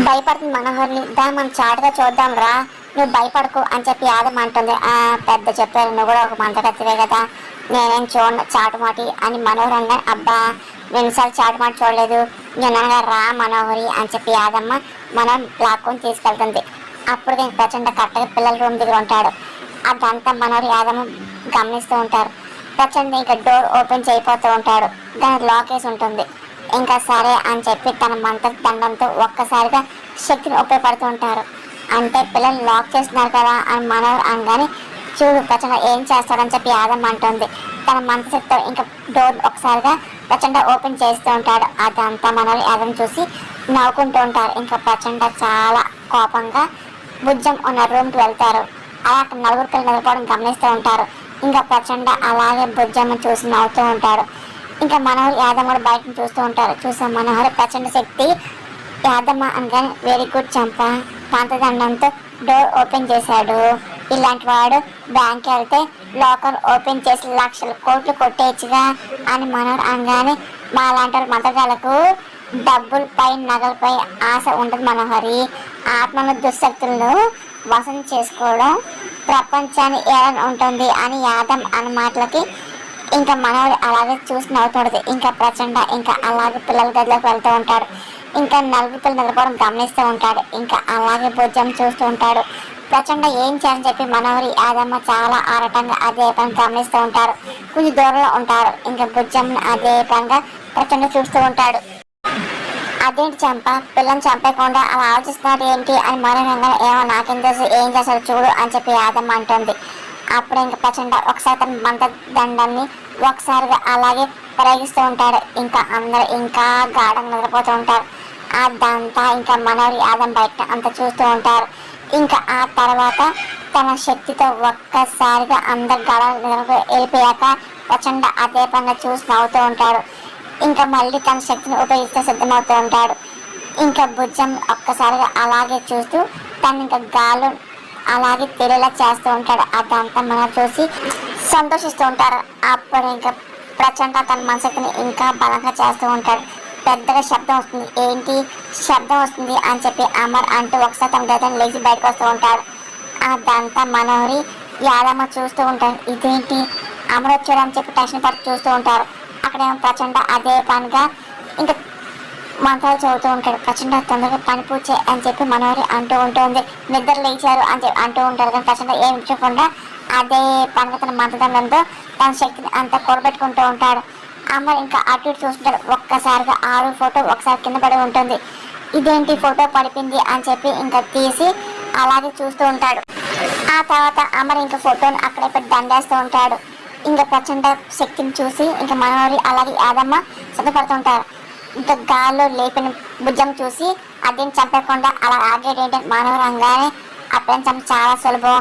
భయపడుతుంది మనోహర్ని. దా మనం చాటుగా చూద్దాం రా, నువ్వు భయపడకు అని చెప్పి యాదమ్మ అంటుంది. పెద్ద చెప్పారు, నువ్వు కూడా ఒక మంత్రగతివే కదా, నేనేం చూడ చాటుమాటి అని మనోహర్ అన్నా. అబ్బా రెండుసార్లు చాటుమాటి చూడలేదు, నేను రా మనోహరి అని చెప్పి యాదమ్మ మనం లాక్కొని తీసుకెళ్తుంది. అప్పుడు నేను ప్రచండ కట్టగా పిల్లల రూమ్ దగ్గర ఉంటాడు. అదంతా మనోహరి యాదమ్మ గమనిస్తూ ఉంటారు. ప్రచండ ఇంకా డోర్ ఓపెన్ చేయబోతూ ఉంటాడు, దానికి లాక్ వేసి ఉంటుంది. ఇంకా సరే అని చెప్పి తన మంత్ర దండంతో ఒక్కసారిగా శక్తిని ఉపయోగపడుతూ ఉంటారు. అంటే పిల్లలు లాక్ చేస్తున్నారు కదా అని మనోహర్ అనగానే, చూడు ప్రచండ ఏం చేస్తాడని చెప్పి యాదమ్మ అంటుంది. తన మంత్రశక్తితో ఇంకా డోర్ ఒకసారిగా ప్రచండ ఓపెన్ చేస్తూ ఉంటాడు. అదంతా మనోహర్ యాదమ్మ చూసి నవ్వుకుంటూ ఉంటారు. ఇంకా ప్రచండ చాలా కోపంగా భుజం ఉన్న రూమ్కి వెళ్తారు. అలా అక్కడ నలుగురు పిల్లలు నిలబడడం గమనిస్తూ ఉంటారు. ఇంకా ప్రచండ అలాగే భుజమ్మ చూసి నవ్వుతూ ఉంటాడు. ఇంకా మనోహర్ యాదమ్మ కూడా బయటను చూస్తూ ఉంటారు. చూసా మనోహర్ ప్రచండ శక్తి యాదమ్మ అనగానే, వెరీ గుడ్ చంప, పాంతదండంతో డోర్ ఓపెన్ చేశాడు. ఇలాంటి వాడు బ్యాంక్కి వెళ్తే లాకర్ ఓపెన్ చేసి లక్షల కోట్లు కొట్టేయచ్చుగా అని మనోహర్ అనగానే, మా లాంటి మంత్రగాలకు డబ్బులపై నగలపై ఆశ ఉంటుంది మనోహరి. ఆత్మను దుశ్శక్తులను వశం చేసుకోవడం ప్రపంచాన్ని ఏలని ఉంటుంది అని యాదమ్ అన్న మాటలకి ఇంకా మనోహరి అలాగే చూసి నవ్వుతుండదు. ఇంకా ప్రచండ ఇంకా అలాగే పిల్లల గదిలోకి వెళ్తూ ఉంటాడు. ఇంకా నలుగురు పిల్లలు నిలబడడం గమనిస్తూ ఉంటాడు. ఇంకా అలాగే భుజం చూస్తూ ఉంటాడు. ప్రచండ ఏం చేయాలని చెప్పి మనోహరి యాదమ్మ చాలా ఆరాటంగా అదే పని గమనిస్తూ ఉంటారు. కొంచెం దూరంలో ఉంటారు. ఇంకా భుజం అదే పనిగా ప్రచండ చూస్తూ ఉంటాడు. అదేంటి చంప, పిల్లని చంపేయకుండా అలా ఆలోచిస్తున్నారు ఏంటి అని మనోహరంగా, ఏమో నాకేం తెలుసు, ఏం చేస్తాడు చూడు అని చెప్పి యాదమ్మ అంటుంది. అప్పుడు ఇంకా ప్రచండ ఒకసారి తన మంత్ర దండాన్ని ఒకసారిగా అలాగే ప్రయోగిస్తూ ఉంటాడు. ఇంకా అందరూ ఇంకా గాఢంగా నిద్రపోతూ ఉంటారు. అదంతా ఇంకా మనోహరి యాదమ్మ బయట అంతా చూస్తూ ఉంటారు. ఇంకా ఆ తర్వాత తన శక్తితో ఒక్కసారిగా అందరు గాఢంగా వెళ్ళిపోయాక ప్రచండ అదే పనిగా చూసి నవ్వుతూ ఉంటాడు. ఇంకా మళ్ళీ తన శక్తిని ఉపయోగిస్తూ సిద్ధమవుతూ ఉంటాడు. ఇంకా భుజం ఒక్కసారిగా అలాగే చూస్తూ తను ఇంకా గాలు అలాగే తెలియలా చేస్తూ ఉంటాడు. అదంతా మనం చూసి సంతోషిస్తూ ఉంటారు. అప్పుడు ఇంకా ప్రచండ తన మనసుని ఇంకా బలంగా చేస్తూ ఉంటాడు. పెద్దగా శబ్దం వస్తుంది. ఏంటి శబ్దం వస్తుంది అని చెప్పి అమర్ అంటూ ఒకసారి తన గదిని లేచి బయటకు వస్తూ ఉంటాడు. అదంతా మనోహరి యాదమ్మ చూస్తూ ఉంటాడు. ఇదేంటి అమర్ వచ్చాడు అని చెప్పి టెన్షన్ పడి చూస్తూ ఉంటారు. అక్కడేమో ప్రచండ అదే పనిగా ఇంకా మంత్రాలు చదువుతూ ఉంటాడు. ప్రచండ తొందరగా పని పూచే అని చెప్పి మనోహరి అంటూ ఉంటుంది. నిద్ర లేచారు అని చెప్పి అంటూ ఉంటారు. కానీ ప్రచండ ఏం ఇచ్చకుండా అదే పనిగా తన మంత్రదండంతో తన శక్తిని అంతా కూడబెట్టుకుంటూ ఉంటాడు. అమ్మ ఇంకా అటు ఇటు చూస్తుంటాడు. ఒక్కసారిగా ఆరు ఫోటో ఒకసారి కింద పడి ఉంటుంది. ఇదేంటి ఫోటో పడిపోయింది అని చెప్పి ఇంకా తీసి అలాగే చూస్తూ ఉంటాడు. ఆ తర్వాత అమర్ ఇంకా ఫోటోని అక్కడే పెట్టి దండేస్తూ ఉంటాడు. ఇంకా ప్రచండ శక్తిని చూసి ఇంకా మనోహరి అలాగే యాదమ్మ సిద్ధపడుతుంటారు. ఇంకా గాల్లో లేపిన భుజం చూసి అదేం చంపకుండా అలా ఆగేటంటే మనోహరి అనగానే, ఆ పిల్లని చంప చాలా సులభం,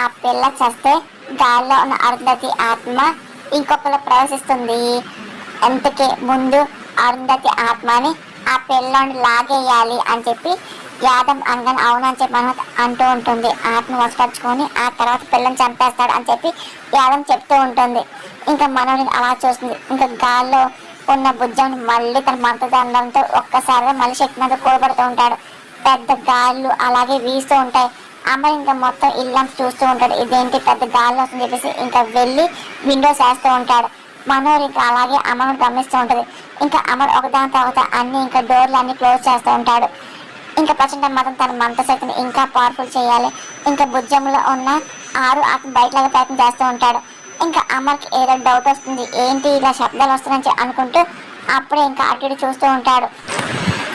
ఆ పిల్ల చేస్తే గాల్లో ఉన్న అరుంధతి ఆత్మ ఇంకొకరు ప్రవేశిస్తుంది, ఎంతకే ముందు అరుంధతి ఆత్మని ఆ పిల్లని లాగేయాలి అని చెప్పి యాదమ్ అనగానే అవునని చెప్పి మనోహర్ అంటూ ఉంటుంది. ఆత్మ వసపరుచుకొని ఆ తర్వాత పిల్లని చంపేస్తాడు అని చెప్పి యాదమ్ చెప్తూ ఉంటుంది. ఇంకా మనోహరి అలా చూస్తుంది. ఇంకా గాల్లో ఉన్న భుజాన్ని మళ్ళీ తన మంత్రదండంతో ఒక్కసారిగా మళ్ళీ శక్తి మీద కూడబడుతూ ఉంటాడు. పెద్ద గాళ్ళు అలాగే వీస్తూ ఉంటాయి. అమ్మ ఇంకా మొత్తం ఇల్లంతా చూస్తూ ఉంటాడు. ఇదేంటి పెద్ద గాల్లో వస్తుంది చెప్పేసి ఇంకా వెళ్ళి విండోస్ వేస్తూ ఉంటాడు. మనోహర్ ఇంకా అలాగే అమ్మను గమనిస్తూ ఉంటుంది. ఇంకా అమర్ ఒకదాని తర్వాత అన్ని ఇంకా డోర్లు అన్ని క్లోజ్ చేస్తూ ఉంటాడు. ఇంకా ప్రచండ మాత్రం తన మంత్రశక్తిని ఇంకా పవర్ఫుల్ చేయాలి. ఇంకా భుజంలో ఉన్న ఆరు ఆత్మ బయటలాగా ప్రయత్నం చేస్తూ ఉంటాడు. ఇంకా అమర్కి ఏదో డౌట్ వస్తుంది, ఏంటి ఇలా శబ్దాలు వస్తున్నాయని అనుకుంటూ అప్పుడే ఇంకా అటు ఇటు చూస్తూ ఉంటాడు.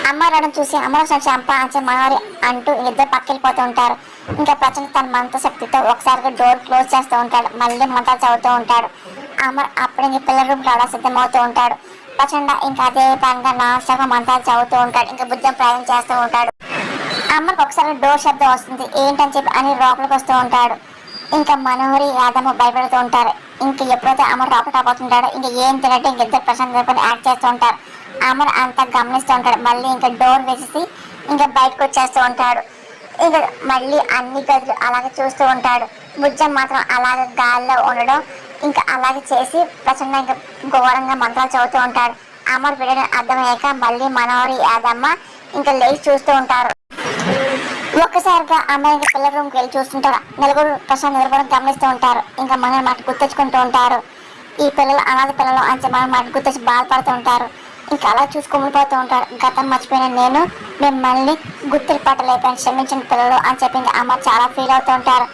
అమ్మ రావడం చూసి అమర్ ఒకసారి చంప అని మనోహరి అంటూ ఇద్దరు పక్కెళ్ళిపోతూ ఉంటారు. ఇంకా ప్రచండ తన మంత్రశక్తితో ఒకసారిగా డోర్ క్లోజ్ చేస్తూ ఉంటాడు. మళ్ళీ మంత్రాలు చదువుతూ ఉంటాడు. అమర్ అప్పుడే ఇంక పిల్లల రూమ్ రావడం సిద్ధమవుతూ ఉంటాడు. ప్రచండ ఇంకా అదే పనిగా నాస్టాగా మంత్రాలు చదువుతూ ఉంటాడు. ఇంకా బుద్ధం ప్రయాణం చేస్తూ ఉంటాడు. అమ్మకి ఒకసారి డోర్ శబ్దం వస్తుంది, ఏంటని చెప్పి అని లోపలికి వస్తూ ఉంటాడు. ఇంకా మనోహరి యాదమ్మ భయపడుతూ ఉంటారు. ఇంక ఎప్పుడైతే అమర్ లోపల రాబోతుంటాడో ఇంకా ఏం తినట్టు ఇంక ఇద్దరు ప్రశాంతంగా యాక్ట్ చేస్తూ ఉంటారు. అమర్ అంతా గమనిస్తూ ఉంటాడు. మళ్ళీ ఇంకా డోర్ వేసేసి ఇంకా బయటకు వచ్చేస్తూ ఉంటాడు. ఇంకా మళ్ళీ అన్ని గదులు అలాగే చూస్తూ ఉంటాడు. భుజం మాత్రం అలాగే గాల్లో ఉండడం ఇంకా అలాగే చేసి ప్రచండ ఇంకా ఘోరంగా మంత్రాలు చదువుతూ ఉంటాడు. అమర్ వీడని అర్థమయ్యాక మళ్ళీ మనోహరి యాదమ్మ ఇంకా లేచి చూస్తూ ఉంటారు. ఒక్కసారిగా అమ్మాయి పిల్లల రూమ్కి వెళ్ళి చూస్తుంటారు. నలుగురు ప్రశాంత్ నిద్రపోవడం గమనిస్తూ ఉంటారు. ఇంకా మన మాట గుర్తెచ్చుకుంటూ ఉంటారు. ఈ పిల్లలు అనాథ పిల్లలు అని మన మాట గుర్తొచ్చి బాధపడుతూ ఉంటారు. ఇంకా అలా చూసుకుమిపోతూ ఉంటారు. గతం మర్చిపోయిన నేను మిమ్మల్ని గుర్తులు పట్టలేకపోయాను, క్షమించిన పిల్లలు అని చెప్పి ఇంకా అమ్మ చాలా ఫీల్ అవుతూ ఉంటారు.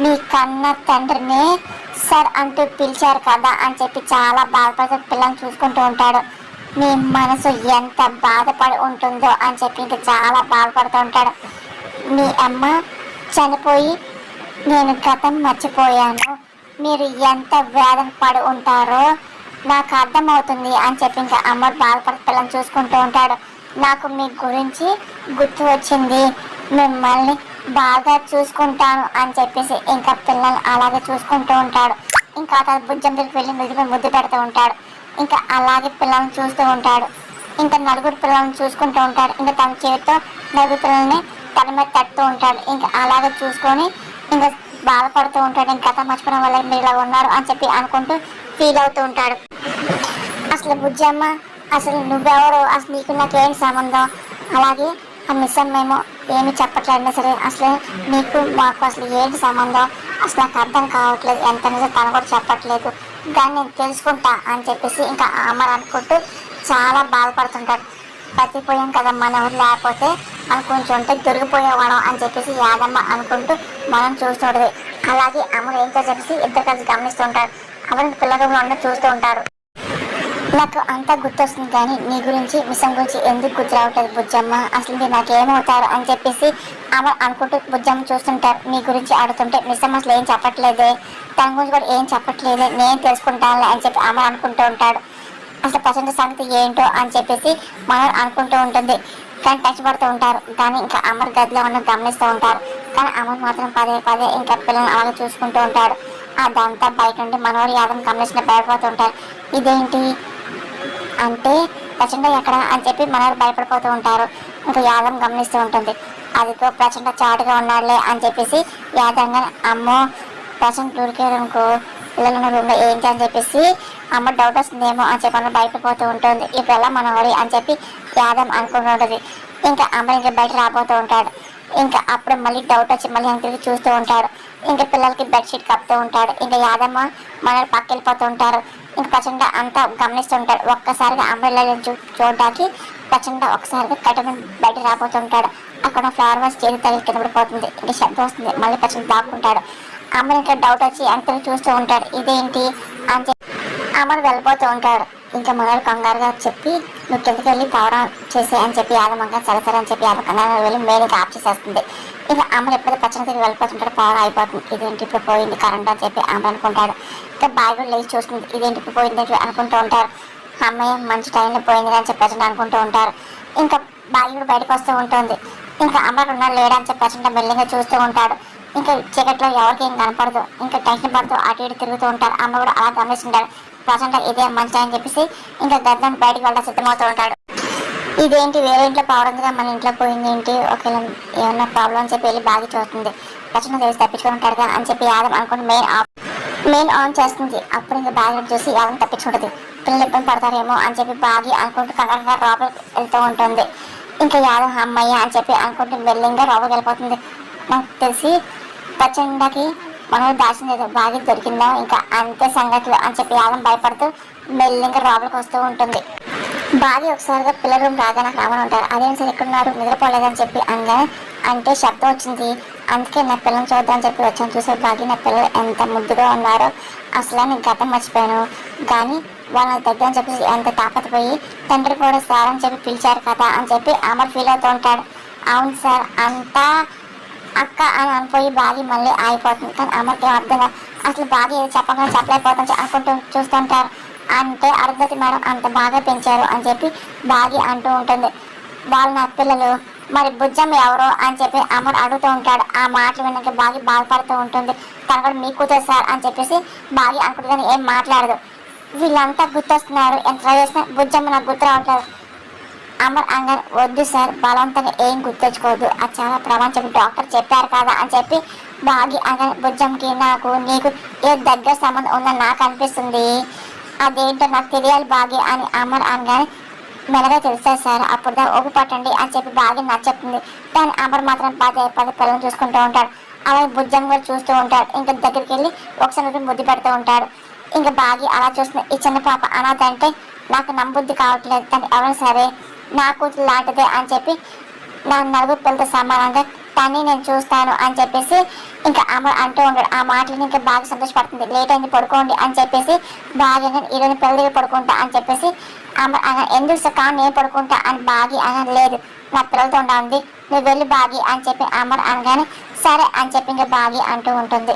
మీ కన్న తండ్రిని సార్ అంటూ పిలిచారు కదా అని చెప్పి చాలా బాధపడుతూ పిల్లల్ని చూసుకుంటూ ఉంటాడు. మీ మనసు ఎంత బాధపడి ఉంటుందో అని చెప్పి ఇంకా చాలా బాధపడుతూ ఉంటాడు. మీ అమ్మ చనిపోయి నేను గతం మర్చిపోయాను, మీరు ఎంత వేదన పడి ఉంటారో నాకు అర్థమవుతుంది అని చెప్పి ఇంకా అమ్మ బాధపడి పిల్లల్ని చూసుకుంటూ ఉంటాడు. నాకు మీ గురించి గుర్తు వచ్చింది, మిమ్మల్ని బాగా చూసుకుంటాను అని చెప్పేసి ఇంకా పిల్లల్ని అలాగే చూసుకుంటూ ఉంటాడు. ఇంకా తన భుజం దగ్గరికి వెళ్ళి మిగిలిన ముద్దు పెడుతూ ఉంటాడు. ఇంకా అలాగే పిల్లల్ని చూస్తూ ఉంటాడు. ఇంకా నలుగురు పిల్లల్ని చూసుకుంటూ ఉంటాడు. ఇంకా తన చేతితో నలుగురు పిల్లల్ని తన మీద తట్టుతూ ఉంటాడు. ఇంకా అలాగే చూసుకొని ఇంకా బాధపడుతూ ఉంటాడు. ఇంకా కథ మర్చిపోవడం వల్ల మీరు ఇలా ఉన్నారు అని చెప్పి అనుకుంటూ ఫీల్ అవుతూ ఉంటాడు. అసలు బుజ్జమ్మ, అసలు నువ్వెవరు, అసలు నీకు నాకేం సంబంధం, అలాగే ఆ మిస్ మేము ఏమి చెప్పట్లేదన్నా సరే అసలు నీకు మాకు అసలు ఏంటి సంబంధం, అసలు నాకు అర్థం కావట్లేదు, ఎంత నిజం తను కూడా చెప్పట్లేదు, దాన్ని నేను తెలుసుకుంటా అని చెప్పేసి ఇంకా అమ్మ అనుకుంటూ చాలా బాధపడుతుంటాడు. బతికిపోయాం కదా మన ఊరు, లేకపోతే మనం కొంచెం ఉంటే దొరికిపోయేవాళ్ళం అని చెప్పేసి యాదమ్మ అనుకుంటూ మనం చూస్తుంటది. అలాగే అమ్మను ఏంటో చెప్పేసి ఇద్దరు కలిసి గమనిస్తూ ఉంటారు. అమ్మని పిల్లల రూమ్లో చూస్తూ ఉంటారు. నాకు అంతా గుర్తొస్తుంది కానీ నీ గురించి మిస్సం గురించి ఎందుకు గుర్తు రావట్లేదు బుజ్జమ్మ, అసలు మీరు నాకేమవుతారు అని చెప్పేసి ఆమె అనుకుంటూ బుజ్జమ్మ చూస్తుంటారు. నీ గురించి ఆడుతుంటే మిస్సమ్మ అసలు ఏం చెప్పట్లేదే, తన గురించి కూడా ఏం చెప్పట్లేదే, నేను తెలుసుకుంటానులే అని చెప్పి ఆమె అనుకుంటూ ఉంటాడు. అసలు ప్రజెంట్ సంగతి ఏంటో అని చెప్పేసి మనం అనుకుంటూ ఉంటుంది. కానీ టచ్ పడుతూ ఉంటారు. కానీ ఇంకా అమర్ గదిలో ఉన్న గమనిస్తూ ఉంటారు. కానీ అమర్ మాత్రం పదే పదే ఇంకా పిల్లల్ని అలాగే చూసుకుంటూ ఉంటాడు. అదంతా బయట నుండి మనోడు యాదవ్ గమనించిన భయపడుతూ ఉంటారు. ఇదేంటి అంటే ప్రచండ ఎక్కడ అని చెప్పి మనోడు భయపడిపోతూ ఉంటారు. ఇంకా యాదవ్ గమనిస్తూ ఉంటుంది. అదిగో ప్రచండ చాటుగా ఉన్నాడులే అని చెప్పేసి యాదంగా అమ్మో ప్రచండ దూరికేరనుకో పిల్లల రూమ్లో ఏంటి అని చెప్పేసి అమ్మ డౌట్ వస్తుందేమో అని చెప్పి అమ్మ బయటపోతూ ఉంటుంది. ఇప్పుడు ఎలా మనవాడి అని చెప్పి యాదవ్ అనుకుంటుంటుంది. ఇంకా అమ్మ ఇంకా బయట రాబోతూ ఉంటాడు. ఇంకా అప్పుడు మళ్ళీ డౌట్ వచ్చి మళ్ళీ తిరిగి చూస్తూ ఉంటాడు. ఇంకా పిల్లలకి బెడ్షీట్ కప్పుతూ ఉంటాడు. ఇంకా యాదమ్మ మన పక్క వెళ్ళిపోతూ ఉంటారు. ఇంకా ప్రచండ అంతా గమనిస్తుంటాడు. ఒక్కసారిగా అమ్మ చూడడానికి ప్రచండ ఒకసారిగా కట్టడం బయట రాబోతుంటాడు. అక్కడ ఫ్లవర్ వాస్ చేతి తగిలి కింద పడిపోతుంది. ఇంకా శబ్దం వస్తుంది. మళ్ళీ ప్రచండ దాక్కుంటాడు. అమ్మ ఇంకా డౌట్ వచ్చి అంతా చూస్తూ ఉంటాడు. ఇదేంటి అని చెప్పి అమర్ వెళ్ళిపోతూ ఉంటాడు. ఇంకా మనోడు కంగారుగా చెప్పి నువ్వు కిందకి వెళ్ళి పవర్ ఆన్ చేసే అని చెప్పి యాదమ్మ సరే అని చెప్పి యాదవ్ కంగారు వెళ్ళి మెయిన్గా ఆఫ్ చేసేస్తుంది. ఇంకా అమర్ ఎప్పుడైతే పచ్చని తిరిగి వెళ్ళిపోతుంటాడు. పవర్ అయిపోతుంది. ఇదేంటి ఇప్పుడు పోయింది కరెంట్ అని చెప్పి అమర్ అనుకుంటాడు. ఇంకా బాగా లేచి చూస్తుంది. ఇదేంటి ఇప్పుడు పోయింది అనుకుంటూ ఉంటారు. అమ్మాయి మంచి టైంలో పోయింది అని చెప్పి అనుకుంటూ ఉంటారు. ఇంకా బాగా కూడా బయటకు వస్తూ ఉంటుంది. ఇంకా అమర్ ఉన్నాడు లేడా అని చెప్పి మెల్లిగా చూస్తూ ఉంటాడు. ఇంకా చీకట్లో ఎవరికి ఏం కనపడదు. ఇంకా టెన్షన్ పడుతూ అటు ఇటు తిరుగుతూ ఉంటారు. అమ్మ కూడా అలా గమనిస్తుంటాడు. ప్రజెంట్ ఇదే మంచి అని చెప్పేసి ఇంకా గద్దం బయటకు వెళ్ళడం సిద్ధమవుతూ ఉంటాడు. ఇదేంటి వేరే ఇంట్లో పవర్ ఉందిగా మన ఇంట్లో పోయింది ఏంటి, ఒకవేళ ఏమన్నా ప్రాబ్లం అని చెప్పి వెళ్ళి బాగా చూస్తుంది. ప్రజెంట్ తెలిసి తప్పించుకుని ఉంటాడుగా అని చెప్పి యాదవ్ అనుకుంటే మెయిన్ ఆన్ చేస్తుంది. అప్పుడు ఇంకా బాగా చూసి యాదవ్ తప్పించుకుంటుంది. పిల్లలు ఇబ్బంది పడతారేమో అని చెప్పి బాగా అనుకుంటూ కంగారుగా లోపలికి వెళ్తూ ఉంటుంది. ఇంకా యాదవ్ అమ్మయ్య అని చెప్పి అనుకుంటూ మెల్లింగా లోపలికి వెళ్ళిపోతుంది. నాకు తెలిసి ప్రచండకి మనం దాచింది బాగా దొరికిందా ఇంకా అంతే సంగతులు అని చెప్పి యాదవ్ భయపడుతూ మెల్లింగా లోపలికి వస్తూ ఉంటుంది. బాగా ఒకసారిగా పిల్లల రూమ్ రాగా నాకు రామని ఉంటారు. అదేం సార్ ఎక్కడున్నారు నిద్రపోలేదని చెప్పి అనగానే అంటే శబ్దం వచ్చింది, అందుకే నా పిల్లల్ని చూద్దామని చెప్పి వచ్చాను. చూసే బాగా నా పిల్లలు ఎంత ముద్దుగా ఉన్నారో, అసలు నేను గతం మర్చిపోయాను, కానీ వాళ్ళ దగ్గర అని చెప్పి ఎంత తాపతిపోయి తండ్రి కూడా సార్ అని చెప్పి పిలిచారు కదా అని చెప్పి అమర్ ఫీల్ అవుతూ ఉంటాడు. అవును సార్ అంతా అక్క అని అనిపోయి బాగా మళ్ళీ ఆగిపోతుంది. కానీ అమ్మకి అర్థంగా అసలు బాగా ఏదో చెప్పలేకపోతుంది అనుకుంటూ చూస్తుంటారు. అంటే అరుంధతి మేడం అంత బాగా పెంచారు అని చెప్పి బాగా అంటూ ఉంటుంది. వాళ్ళు నా పిల్లలు మరి బుజ్జమ్మ ఎవరో అని చెప్పి అమర్ అడుగుతూ ఉంటాడు. ఆ మాటలు విన్నాక బాగా బాధపడుతూ ఉంటుంది. తను కూడా మీ కూతురు సార్ అని చెప్పేసి బాగా అనుకుంటు కానీ ఏం మాట్లాడదు. వీళ్ళంతా గుర్తొస్తున్నారు, ఎంత ట్రై చేసినా బుజ్జమ్మ నాకు గుర్తు రావట్లేదు. అమర్ అంగన్ వద్దు సార్ బలవంతంగా ఏం గుర్తెచ్చుకోవద్దు, అది చాలా ప్రపంచం డాక్టర్ చెప్పారు కదా అని చెప్పి బాగి అంగన్ బుజ్జంకి నాకు నీకు ఏ దగ్గర సంబంధం ఉందని నాకు అనిపిస్తుంది, అదేంటో నాకు తెలియాలి బాగి అని అమర్ అనగానే మెల్లగా తెలుసా సార్ అప్పుడు దా ఓపి పట్టండి అని చెప్పి బాగా నచ్చెప్తుంది. కానీ అమర్ మాత్రం పదే పదే పిల్లలు చూసుకుంటూ ఉంటాడు. అలాగే బుజ్జం కూడా చూస్తూ ఉంటాడు. ఇంకా దగ్గరికి వెళ్ళి ఒకసారి ముద్దు పెడుతూ ఉంటాడు. ఇంకా బాగి అలా చూస్తుంది. ఈ చిన్న పాప అనాథ అంటే నాకు నమ్మబుద్ధి కావట్లేదు, తను ఎవరు సరే నా కూతురు లాంటిదే అని చెప్పి నా నలుగురు పిల్లలతో సమానంగా తన్ని నేను చూస్తాను అని చెప్పేసి ఇంకా అమర్ అంటూ ఉంటాడు. ఆ మాటలు ఇంకా బాగా సంతోషపడుతుంది. లేట్ అయింది పడుకోండి అని చెప్పేసి బాగా ఈరోజు పిల్లల దగ్గర పడుకుంటా అని చెప్పేసి అమర్ అన్న ఎందుకు సకా నేను పడుకుంటా అని బాగి అన్న లేదు నా పిల్లలతో ఉండాలి నువ్వు వెళ్ళి బాగి అని చెప్పి అమర్ అనగానే సరే అని చెప్పి ఇంకా బాగి అంటూ ఉంటుంది.